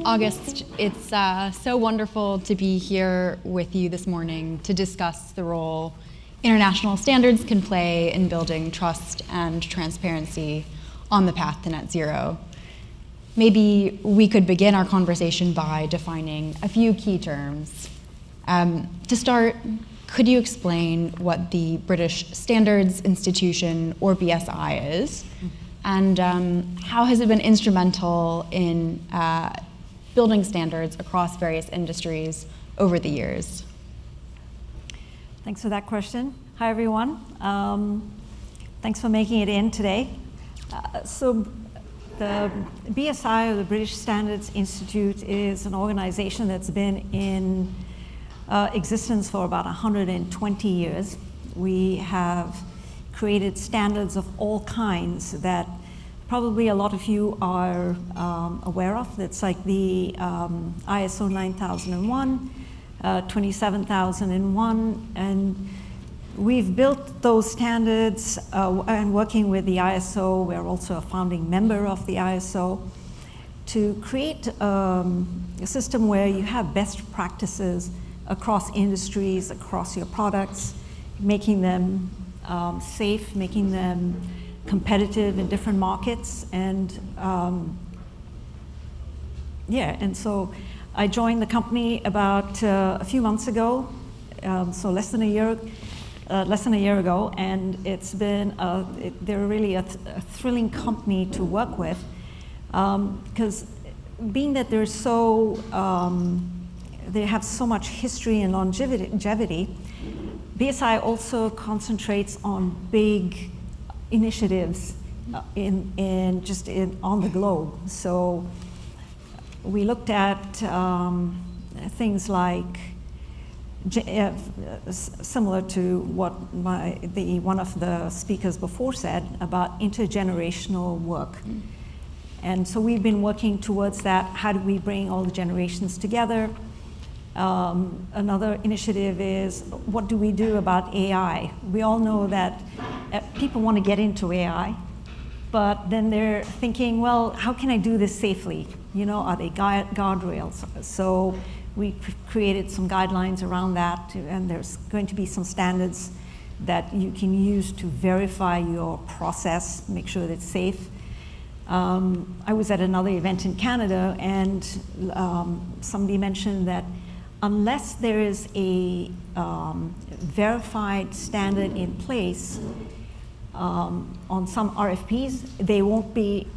August, it's so wonderful to be here with you this morning to discuss the role international standards can play in building trust and transparency on the path to net zero. Maybe we could begin our conversation by defining a few key terms. To start, could you explain what the British Standards Institution, or BSI, is? And how has it been instrumental in building standards across various industries over the years? Thanks for that question. Hi, everyone. Thanks for making it in today. So the BSI, or the British Standards Institute, is an organization that's been in existence for about 120 years. We have created standards of all kinds that probably a lot of you are aware of. It's like the ISO 9001, 27001, and we've built those standards and working with the ISO. We're also a founding member of the ISO to create a system where you have best practices across industries, across your products, making them safe, making them competitive in different markets, and and so I joined the company about a few months ago, so less than a year ago, and it's been they're really a thrilling company to work with, because being that they're so they have so much history and longevity. BSI also concentrates on big initiatives on the globe. So we looked at things like similar to what one of the speakers before said about intergenerational work. And so we've been working towards that. How do we bring all the generations together? Another initiative is, what do we do about AI? We all know that people want to get into AI, but then they're thinking, well, how can I do this safely? You know, are they guardrails? So we created some guidelines around that, and there's going to be some standards that you can use to verify your process, make sure that it's safe. I was at another event in Canada, and somebody mentioned that unless there is a verified standard in place on some RFPs, they won't be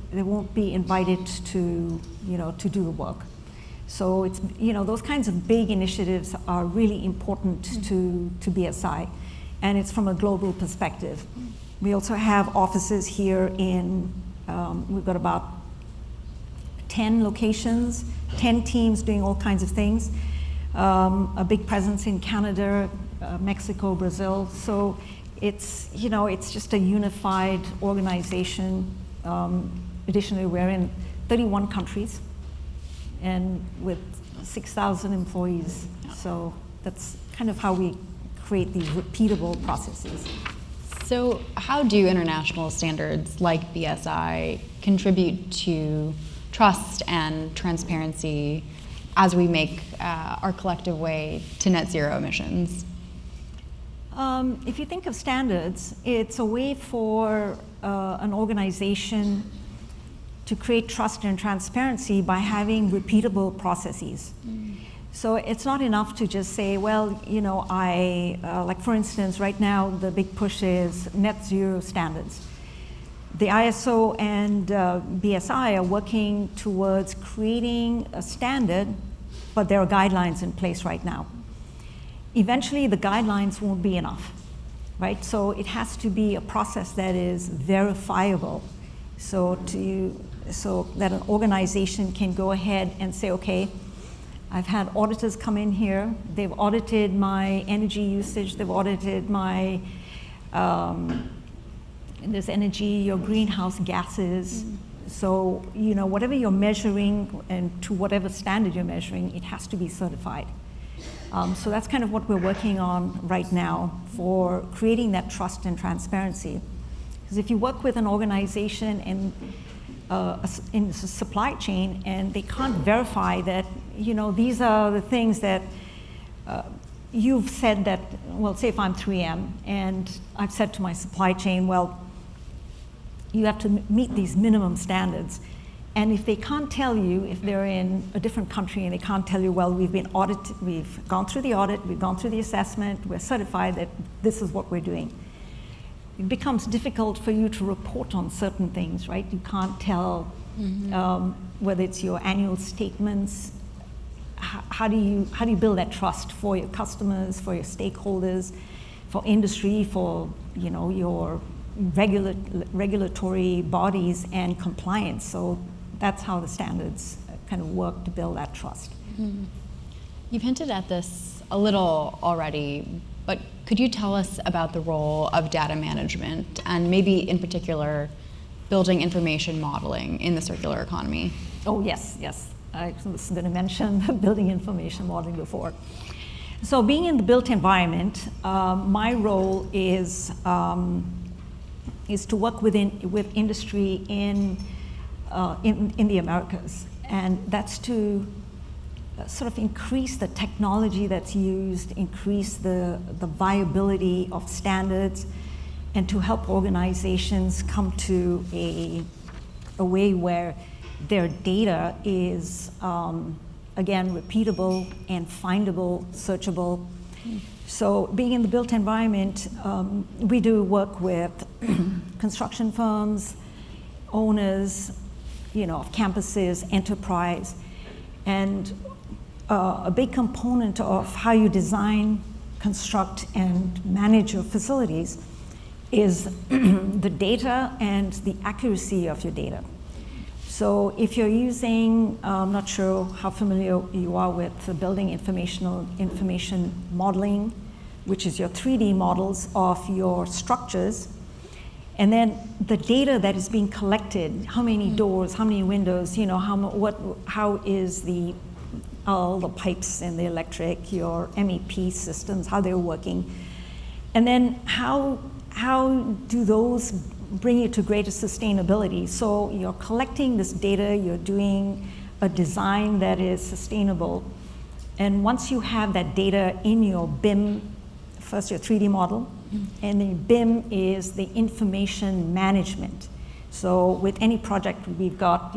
invited to do the work. So it's those kinds of big initiatives are really important to BSI, and it's from a global perspective. We also have offices here in we've got about 10 locations, 10 teams doing all kinds of things. A big presence in Canada, Mexico, Brazil. So it's just a unified organization. Additionally, we're in 31 countries and with 6,000 employees. So that's kind of how we create these repeatable processes. So how do international standards like BSI contribute to trust and transparency as we make our collective way to net zero emissions? If you think of standards, it's a way for an organization to create trust and transparency by having repeatable processes. So it's not enough to just say, well, like for instance, right now the big push is net zero standards. The ISO and BSI are working towards creating a standard, but there are guidelines in place right now. Eventually, the guidelines won't be enough, right? So it has to be a process that is verifiable, so that an organization can go ahead and say, okay, I've had auditors come in here, they've audited my energy usage, they've audited my there's energy, your greenhouse gases. So, whatever you're measuring and to whatever standard you're measuring, it has to be certified. So that's kind of what we're working on right now for creating that trust and transparency. Because if you work with an organization and in the supply chain, and they can't verify that, these are the things that you've said that, well, say if I'm 3M, and I've said to my supply chain, well, you have to meet these minimum standards. And if they can't tell you, if they're in a different country and they can't tell you, well, we've been audited, we've gone through the audit, we've gone through the assessment, we're certified that this is what we're doing. It becomes difficult for you to report on certain things, right? You can't tell whether it's your annual statements. How do you build that trust for your customers, for your stakeholders, for industry, for your regulatory bodies and compliance? So that's how the standards kind of work to build that trust. Mm-hmm. You've hinted at this a little already, but could you tell us about the role of data management and maybe in particular building information modeling in the circular economy? Oh, yes. I was going to mention building information modeling before. So being in the built environment, my role is to work with industry in the Americas, and that's to sort of increase the technology that's used, increase the viability of standards, and to help organizations come to a way where their data is, again, repeatable and findable, searchable. So being in the built environment, we do work with construction firms, owners, of campuses, enterprise, and a big component of how you design, construct, and manage your facilities is the data and the accuracy of your data. So if you're using, I'm not sure how familiar you are with the building information modeling, which is your 3D models of your structures, and then the data that is being collected, how many doors, how many windows, how is all the pipes and the electric, your MEP systems, how they're working, and then how do those bring you to greater sustainability? So you're collecting this data, you're doing a design that is sustainable, and once you have that data in your BIM, first your 3D model, and the BIM is the information management. So with any project, we've got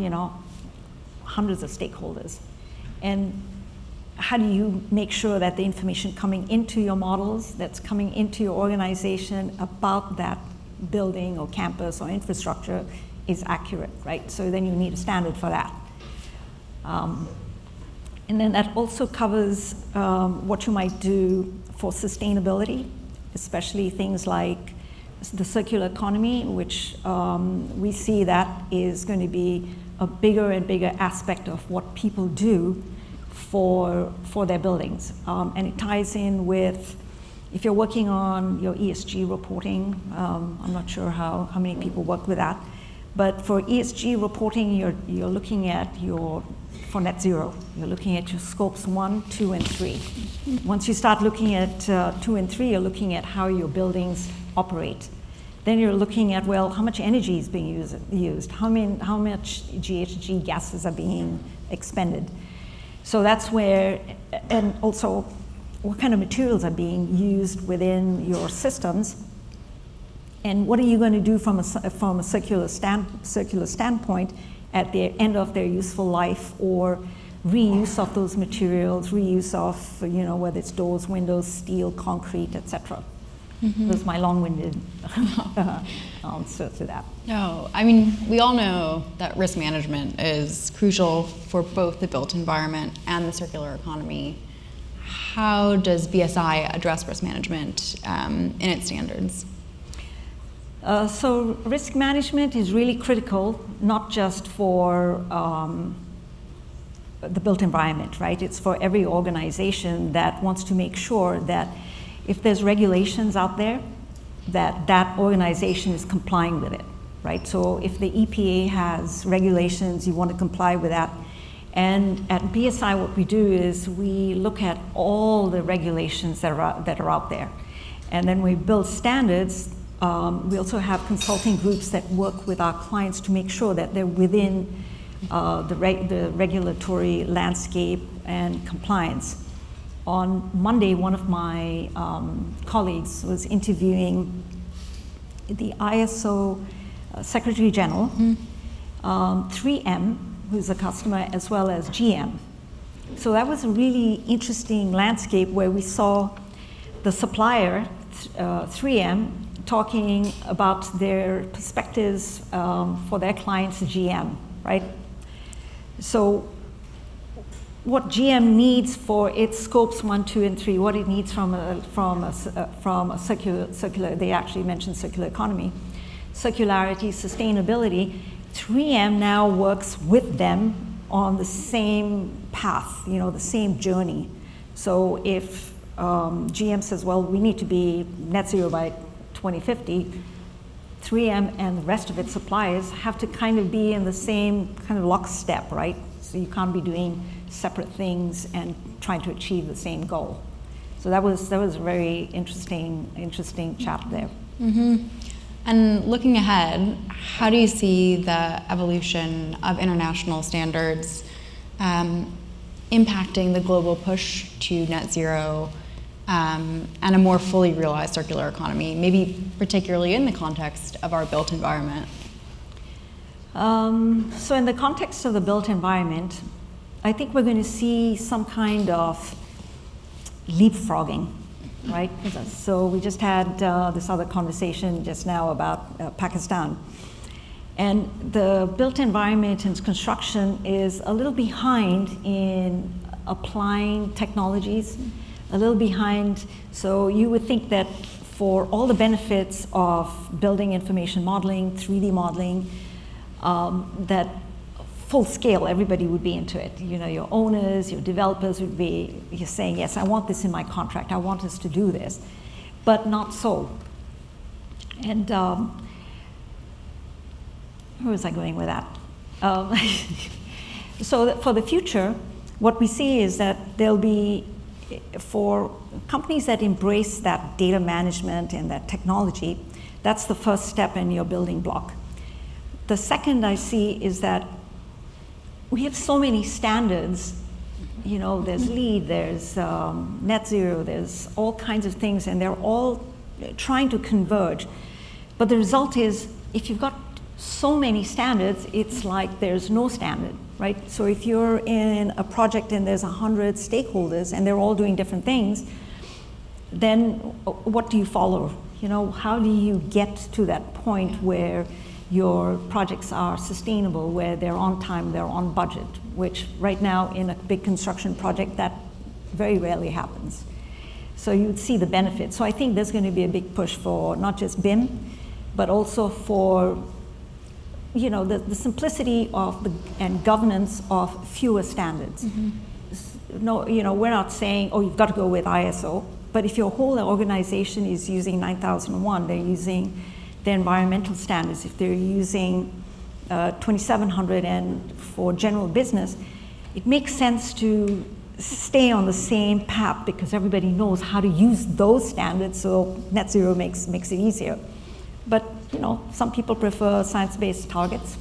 hundreds of stakeholders, and how do you make sure that the information coming into your models, that's coming into your organization about that building or campus or infrastructure is accurate, right? So then you need a standard for that. And then that also covers what you might do for sustainability, especially things like the circular economy, which we see that is going to be a bigger and bigger aspect of what people do for their buildings. And it ties in with, if you're working on your ESG reporting, I'm not sure how many people work with that, but for ESG reporting, you're looking at for net zero, you're looking at your scopes 1, 2, and 3. Once you start looking at 2 and 3, you're looking at how your buildings operate. Then you're looking at, well, how much energy is being used, how much GHG gases are being expended. So that's where, and also what kind of materials are being used within your systems, and what are you going to do from a circular standpoint at the end of their useful life, or reuse of those materials, reuse of whether it's doors, windows, steel, concrete, etc. Mm-hmm. That's my long-winded answer to that. No, I mean, we all know that risk management is crucial for both the built environment and the circular economy. How does BSI address risk management in its standards? So risk management is really critical, not just for the built environment, right? It's for every organization that wants to make sure that if there's regulations out there, that organization is complying with it, right? So if the EPA has regulations, you want to comply with that. And at BSI, what we do is we look at all the regulations that are out there. And then we build standards We also have consulting groups that work with our clients to make sure that they're within the regulatory landscape and compliance. On Monday, one of my colleagues was interviewing the ISO Secretary General, 3M, who's a customer, as well as GM. So that was a really interesting landscape where we saw the supplier, 3M, talking about their perspectives for their clients, GM, right? So what GM needs for its scopes 1, 2, and 3, what it needs from a circular, they actually mentioned circular economy, circularity, sustainability. 3M now works with them on the same path, the same journey. So if GM says, well, we need to be net zero by 2050, 3M and the rest of its suppliers have to kind of be in the same kind of lockstep, right? So you can't be doing separate things and trying to achieve the same goal. So that was a very interesting chat there. Mm-hmm. And looking ahead, how do you see the evolution of international standards impacting the global push to net zero and a more fully realized circular economy, maybe particularly in the context of our built environment? So in the context of the built environment, I think we're going to see some kind of leapfrogging, right? So we just had this other conversation just now about Pakistan. And the built environment and construction is a little behind in applying technologies, a little behind. So you would think that for all the benefits of building information modeling, 3D modeling, that full scale, everybody would be into it. Your owners, your developers would be saying, yes, I want this in my contract. I want us to do this, but not so. And where was I going with that? So for the future, what we see is that there'll be, for companies that embrace that data management and that technology, that's the first step in your building block. The second I see is that we have so many standards. There's LEED, there's net zero, there's all kinds of things, and they're all trying to converge. But the result is, if you've got so many standards, it's like there's no standard, right? So if you're in a project and there's 100 stakeholders and they're all doing different things, then what do you follow? How do you get to that point where your projects are sustainable, where they're on time, they're on budget, which right now in a big construction project, that very rarely happens. So you'd see the benefits. So I think there's going to be a big push for not just BIM, but also for the simplicity of and governance of fewer standards. Mm-hmm. No, we're not saying, oh, you've got to go with ISO, but if your whole organization is using 9001, they're using the environmental standards, if they're using 2700 and for general business, it makes sense to stay on the same path because everybody knows how to use those standards, so net zero makes it easier. But some people prefer science-based targets.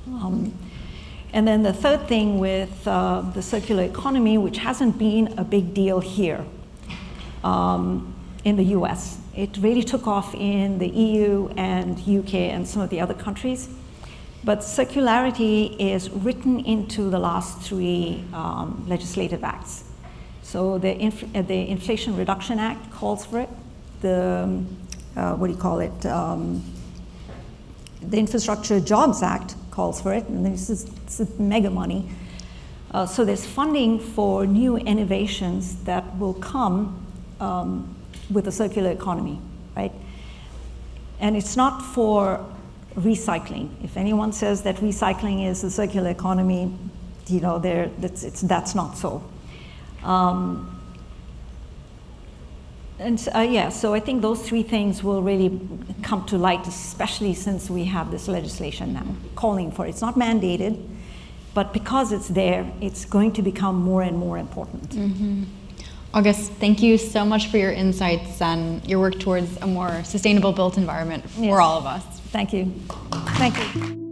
And then the third thing with the circular economy, which hasn't been a big deal here in the US. It really took off in the EU and UK and some of the other countries. But circularity is written into the last 3 legislative acts. So the Inflation Reduction Act calls for it. The the Infrastructure Jobs Act calls for it, and this is mega money. So there's funding for new innovations that will come with a circular economy, right? And it's not for recycling. If anyone says that recycling is a circular economy, that's not so. So I think those 3 things will really come to light, especially since we have this legislation now calling for it. It's not mandated, but because it's there, it's going to become more and more important. Mm-hmm. August, thank you so much for your insights and your work towards a more sustainable built environment for Yes. all of us. Thank you. Thank you.